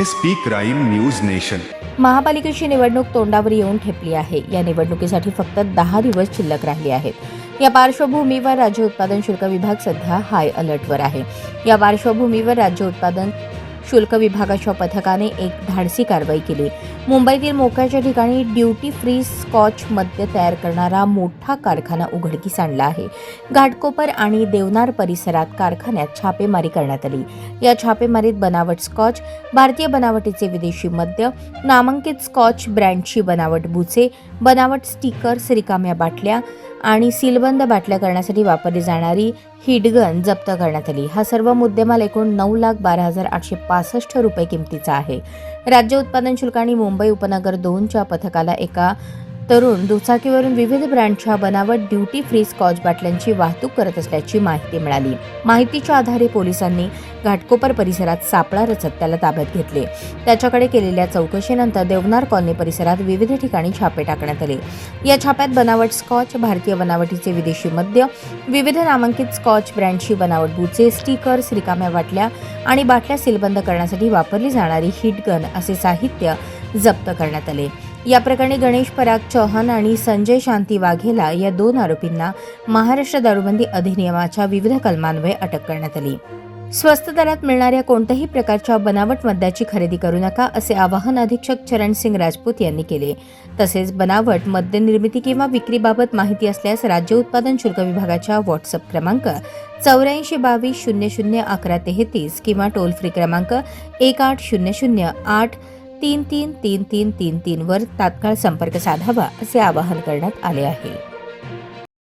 SP crime news nation. महापालिकेची निवडणूक तोंडावर येऊन ठेपली आहे. या निवडणुकीसाठी फक्त 10 दिवस शिल्लक राहिले आहेत. या पार्श्वभूमीवर राज्य उत्पादन शुल्क विभाग सध्या हाय अलर्टवर आहे. या पार्श्वभूमीवर राज्य उत्पादन शुल्क विभागाच्या पथकाने एक धाडसी कारवाई केली. मुंबईतील मोक्याच्या ठिकाणी ड्युटी फ्री स्कॉच मद्य तयार करणारा मोठा कारखाना उघडकीस आणला आहे. घाटकोपर आणि देवनार परिसरात कारखान्यात छापेमारी करण्यात आली. या छापेमारीत बनावट स्कॉच, भारतीय बनावटीचे विदेशी मद्य, नामांकित स्कॉच ब्रँडची बनावट बुचे, बनावट स्टिकर्स, रिकाम्या बाटल्या आणि सीलबंद बाटल्या करण्यासाठी वापरली जाणारी हिटगन जप्त करण्यात आली. हा सर्व मुद्देमाल एकूण 9,12,865 रुपये किमतीचा आहे. राज्य उत्पादन शुल्क आणि मुंबई उपनगर 2च्या पथकाला एका तरुण दुचाकीवरून विविध ब्रँडच्या बनावट ड्युटी फ्री स्कॉच बाटल्यांची वाहतूक करत असल्याची माहिती मिळाली. माहितीच्या आधारे पोलिसांनी घाटकोपर परिसरात सापळा रचत त्याला ताब्यात घेतले. त्याच्याकडे केलेल्या चौकशीनंतर देवनार कॉलनी परिसरात विविध ठिकाणी छापे टाकण्यात आले. या छाप्यात बनावट स्कॉच, भारतीय बनावटीचे विदेशी मद्य, विविध नामांकित स्कॉच ब्रँडची बनावट बुचे, स्टिकर्स, रिकाम्या बाटल्या आणि बाटल्या सीलबंद करण्यासाठी वापरली जाणारी हिटगन असे साहित्य जप्त करण्यात आले. या प्रकरणी गणेश पराग चौहान आणि संजय शांती वाघेला या 2 आरोपींना महाराष्ट्र दारूबंदी अधिनियमाच्या विविध कलमान्वये अटक करण्यात आली. स्वस्त दरात मिळणाऱ्या कोणत्याही प्रकारच्या बनावट मद्याची खरेदी करू नका असे आवाहन अधीक्षक चरणसिंग राजपूत यांनी केले. तसेच बनावट मद्य निर्मिती किंवा विक्रीबाबत माहिती असल्यास राज्य उत्पादन शुल्क विभागाच्या व्हॉट्सअप क्रमांक 8422001133 किंवा टोल फ्री क्रमांक 180083333333 वर तात्काळ संपर्क साधावा असे आवाहन करण्यात आले आहे.